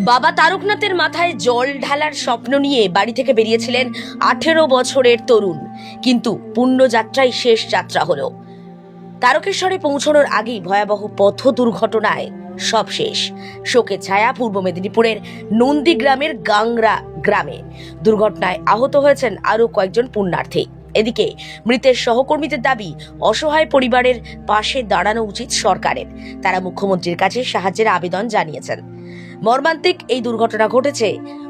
বাবা তারকনাথের মাথায় জল ঢালার স্বপ্ন নিয়ে বাড়ি থেকে বেরিয়েছিলেন 18 বছরের তরুণ, কিন্তু পুণ্যযাত্রাই শেষ যাত্রা হলো। তারকেশ্বরে পৌঁছানোর আগেই ভয়াবহ পথ দুর্ঘটনায় সব শেষ। শোকের ছায়া পূর্ব মেদিনীপুরের নন্দীগ্রামের গাংরা গ্রামে। দুর্ঘটনায় আহত হয়েছেন আরো কয়েকজন পুণ্যার্থী। এদিকে মৃতের সহকর্মীদের দাবি, অসহায় পরিবারের পাশে দাঁড়ানো উচিত সরকারের। তারা মুখ্যমন্ত্রীর কাছে সাহায্যের আবেদন জানিয়েছেন। মর্মান্তিক এই দুর্ঘটনা ঘটেছে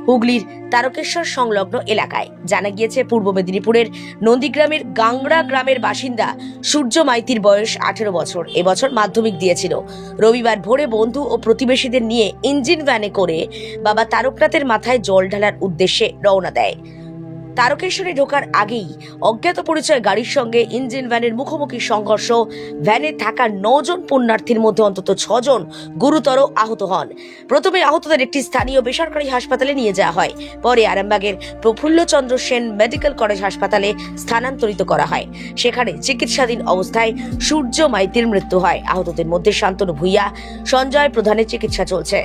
হুগলির তারকেশ্বর সংলগ্ন এলাকায়। জানা গিয়েছে, পূর্ব মেদিনীপুরের নন্দীগ্রামের গাংরা গ্রামের বাসিন্দা সূর্য মাইতির বয়স 18 বছর। এবছর মাধ্যমিক দিয়েছিল। রবিবার ভোরে বন্ধু ও প্রতিবেশীদের নিয়ে ইঞ্জিন ভ্যানে করে বাবা তারকনাথের মাথায় জল ঢালার উদ্দেশ্যে রওনা দেয়। তারকেশ্বরে ঢোকার আগেই অজ্ঞাত পরিচয় গাড়ির সঙ্গে ইঞ্জিন ভ্যানের মুখোমুখি সংঘর্ষ। ভ্যানে থাকা 9 জন পুণ্যার্থীর মধ্যে অন্তত 6 জন গুরুতর আহত হন। প্রথমে আহতদের একটি স্থানীয় বেসরকারি হাসপাতালে নিয়ে যাওয়া হয়। পরে আরামবাগের প্রফুল্লচন্দ্র সেন মেডিকেল কলেজ হাসপাতালে স্থানান্তরিত করা হয়। সেখানে চিকিৎসাধীন অবস্থায় সূর্য মাইতির মৃত্যু হয়। আহতদের মধ্যে শান্তনু ভূঁইয়া, সঞ্জয় প্রধানের চিকিৎসা চলছে।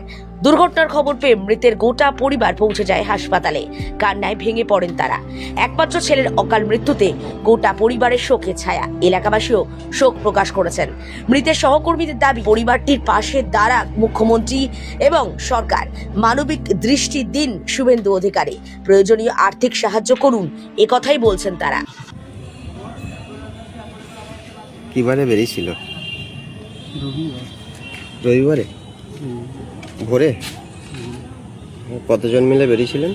দুর্ঘটনার খবর পেয়ে মৃতের গোটা পরিবার পৌঁছে যায় হাসপাতালে। কান্নায় ভেঙে পড়েন তারা। একমাত্র ছেলের অকাল মৃত্যুতে গোটা পরিবারের শোকের ছায়া। এলাকাবাসীও শোক প্রকাশ করেছেন। মৃতের সহকর্মীদের দাবি, পরিবারটির পাশে দাঁড়াক মুখ্যমন্ত্রী এবং সরকার। মানবিক দৃষ্টি দিন শুভেন্দু অধিকারী। প্রয়োজনীয় আর্থিক সাহায্য করুন, একথাই বলছেন তারা। কিবারে বেরিয়েছিল? রবিবারে ভোরে? কতজন মিলে বেরিয়েছিলেন?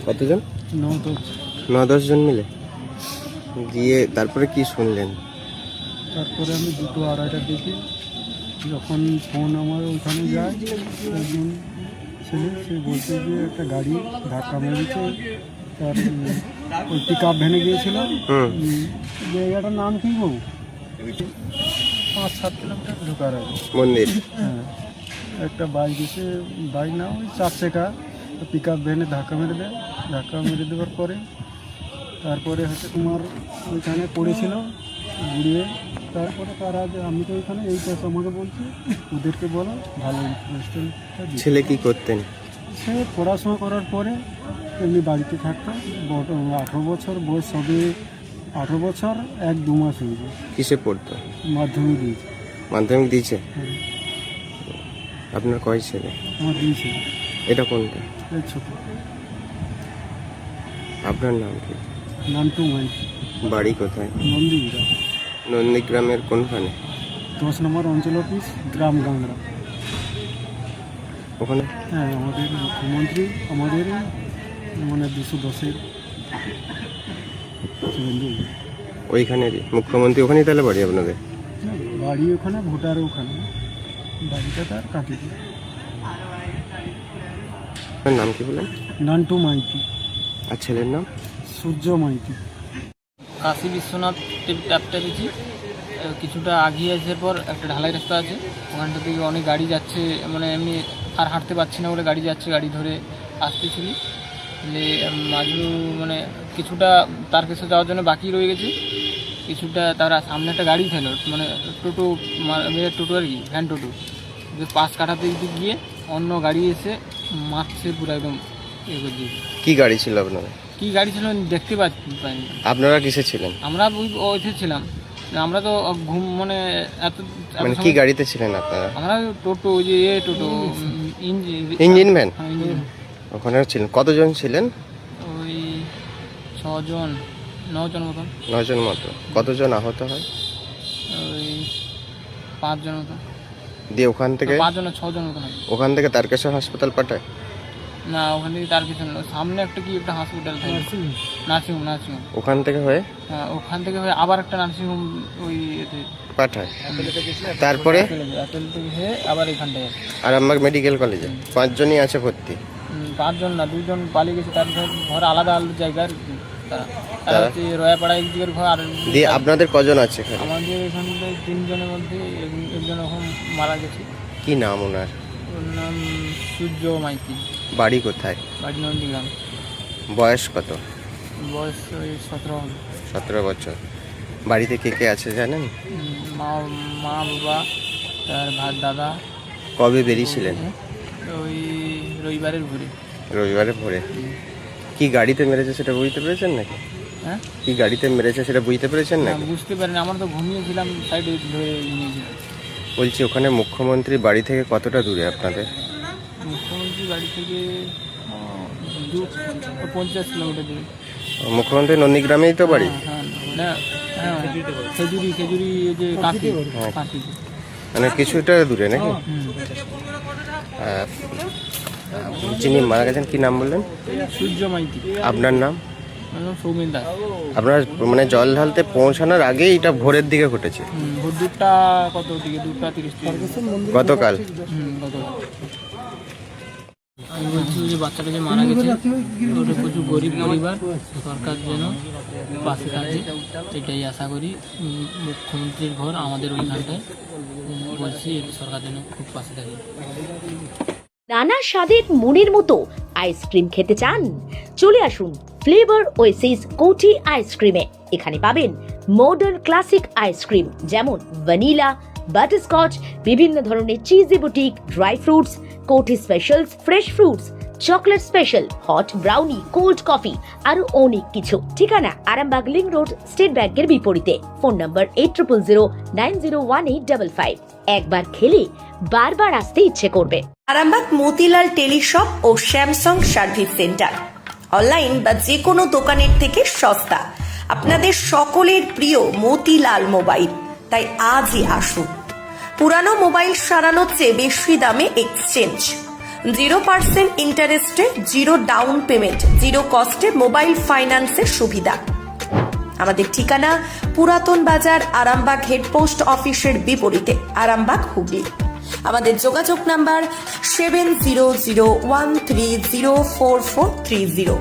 কতজন? 9-10 জন মিলে গিয়ে তারপরে কি শুনলেন? তারপরে আমি 2-2:30টার দিকে যখন ফোন আমার ওখানে যায়, একজন ছেলে সে বলতে গিয়ে একটা গাড়ি ধাক্কা মেরেছে। তার ওই পিক আপ ভ্যানে গিয়েছিল। জায়গাটার নাম কি বাবু? 5-7 কিলোমিটার ঢোকার আগে মন্দির। হ্যাঁ, একটা বাইক এসে, বাইক না ওই 4 চাকা পিক আপ ভ্যানে ধাক্কা মেরে দেয়। ধাক্কা মেরে দেওয়ার পরে তারপরে হচ্ছে তোমার ওইখানে পড়েছিল ঘুরিয়ে। তারপরে তারা যে আমি তো ওইখানে এই কথা আমাকে বলছি, ওদেরকে বলো ভালো ইনস্টলটা। ছেলে কি করতেন? সে পড়াশোনা করার পরে এমনি বাড়িতে থাকতো। 18 বছর বয়স, সবে 18 বছর 1-2 মাস হয়েছে। কিসে পড়তো? মাধ্যমিক দিয়েছে। মাধ্যমিক দিয়েছে? হ্যাঁ। আপনার কয় ছেলে? আমার দিয়েছে। এটা কোনটা? এই ছোট। আপনার নাম কি? নান্টু মাইতি। বাড়ি কোথায়? নন্দীগ্রাম। নন্দীগ্রামের কোনখানে? 10 নম্বর অঞ্চল অফিস, গ্রাম গাংরা। ওখানে? হ্যাঁ, আমাদের মুখ্যমন্ত্রী, আমাদের মানে 210-এর শুভেন্দু। ওইখানেরই মুখ্যমন্ত্রী ওখানেই তাহলে বাড়ি আপনাদের? বাড়ি ওখানে, ভোটার ওখানে, বাড়িটা তার কাকে। আপনার নাম কি বলেন? নান্টু মাইতি। আর ছেলের নাম? সূর্য মাইতি। কাশী বিশ্বনাথ ট্যাপটা দিচ্ছি। কিছুটা আগিয়ে আসার পর একটা ঢালাই রাস্তা আছে, ওখানটা থেকে অনেক গাড়ি যাচ্ছে। মানে এমনি আর হাঁটতে পারছি না বলে গাড়ি যাচ্ছে, গাড়ি ধরে আসতেছিলি মাঝু মানে কিছুটা তারকেশ্বর যাওয়ার জন্য বাকি রয়ে গেছে কিছুটা। তারা সামনে একটা গাড়ি ছিল, মানে টোটো, টোটো আর কি, ভ্যান টোটো। পাশ কাটাতে গিয়ে অন্য গাড়ি এসে মারছে পুরো, একদম ইয়ে করে দিয়েছে। কি গাড়ি ছিল আপনাদের? কী গাড়ি ছিল দেখতে পাইনি। আপনারা কিসে ছিলেন? আমরা ওইতে ছিলাম। আমরা তো ঘুম মানে এত মানে কি গাড়িতে ছিলেন আপনারা? আমরা টোটো, ওই যে টোটো ইঞ্জিন ভ্যান। হ্যাঁ, ইঞ্জিন। ওখানে ছিলেন? কতজন ছিলেন? ওই 6 জন 9 জন মতন। 9 জন মতো। কতজন আহত হয়? ওই 5 জন মতন। দিয়ে ওখান থেকে 5 জন 6 জন মতন হয়। ওখান থেকে তারকেশ্বর হাসপাতাল পাঠায়? না, ওখান থেকে তার কিছু না, সামনে একটা কি একটা হসপিটাল থাকে, নার্সিংহোম। ওখান থেকে হয়ে? হ্যাঁ, ওখান থেকে হয়ে আবার একটা নার্সিংহোম ওই এতে পাঠায়। তারপরে অ্যাপেল থেকে হয়ে আবার এখানটায় আসে আরামবাগ মেডিকেল কলেজে 5 জনই আছে ভর্তি? 5 জন না, 2 জন পালিয়ে গেছে। তার ঘর আলাদা আলাদা জায়গার তারা হচ্ছে রয়াপাড়া একদিকের ঘর। আর দিয়ে আপনাদের কজন আছে এখানে? আমাদের এখানটায় 3 জনের মধ্যে একজন এখন মারা গেছে। কি নাম ওনার? ওর নাম সূর্য মাইতি। বাড়ি কোথায়? বাড়ি নন্দীগ্রাম। বয়স কত? বয়স ওই 17 17 বছর। বাড়িতে কে কে আছে জানেন? মা মা বাবা তার দাদা। কবে বেরিয়েছিলেন? ওই রবিবারের ঘুরে। রবিবারে ভোরে। কি গাড়িতে মেরেছে সেটা বুঝতে পেরেছেন নাকি? হ্যাঁ, কি গাড়িতে মেরেছে সেটা বুঝতে পেরেছেন না, নাকি? বুঝতে পারিনি, আমরা তো ঘুমিয়েছিলাম, সাইডে ধরে নিয়েছিলাম। বলছি ওখানে মুখ্যমন্ত্রী বাড়ি থেকে কতটা দূরে আপনাদের? মুখ্যমন্ত্রী বাড়ি থেকে 50 কিলোমিটার দূরে। মুখ্যমন্ত্রী নন্দীগ্রামেই তো বাড়ি? হ্যাঁ, খেজুরি এই যে কাকি হ্যাঁ। কাকি। মানে কিছুটা দূরে নাকি? যিনি মারা গেছেন কি নাম বললেন? সূর্য মাইতি। আপনার নাম? আমার নাম সৌমেন দাস। আপনার মানে জল ঢালতে পৌঁছানোর আগেই এটা ভোরের দিকে ঘটেছে? ভোর 2টা কত দিকে, 2:30 গতকাল? গতকাল। আমি বলছি যে বাচ্চাটা যে মারা গেছে ওটা প্রচুর গরিব পরিবার, সরকার যেন পাশে থাকে এটাই আশা করি। মুখ্যমন্ত্রীর ঘর আমাদের ওইখানটায়, বলছি সরকার যেন খুব পাশে থাকে। নানা স্বাদের মুড়ির মতো আইসক্রিম খেতে চান? চলে আসুন ফ্লেভার ওয়েসিস কোটি আইসক্রিমে। এখানে পাবেন মডার্ন ক্লাসিক আইসক্রিম যেমন ভ্যানিলা, বাটারস্কচ, বিভিন্ন ধরনের চিজি বুটিক, ড্রাই ফ্রুটস, কোটি specials, fresh fruits, chocolate special, hot brownie, cold coffee, আরো অনেক কিছু। ঠিকানা আরামবাগ লিংক রোড, স্টেট ব্যাংকের বিপরীতে। ফোন নম্বর 8000901855। একবার খেলে বারবার আসতে ইচ্ছে করবে। আরামবাগ মতিলাল টেলিশপ ও স্যামসাং সার্ভিস সেন্টার অনলাইন বা যে কোনো দোকানের থেকে সস্তা। আপনাদের সকলের প্রিয় মতিলাল মোবাইল, তাই আজই আসুন। পুরানো মোবাইল সারানোর চেয়ে বেশি দামে এক্সচেঞ্জ, 0% ইন্টারেস্টে, 0 ডাউন পেমেন্ট, 0 কস্টে মোবাইল ফাইন্যান্সের সুবিধা। আমাদের ঠিকানা পুরাতন বাজার, আরামবাগ হেডপোস্ট অফিসের বিপরীতে, আরামবাগ হুগলি। আমাদের যোগাযোগ নাম্বার 7001304430।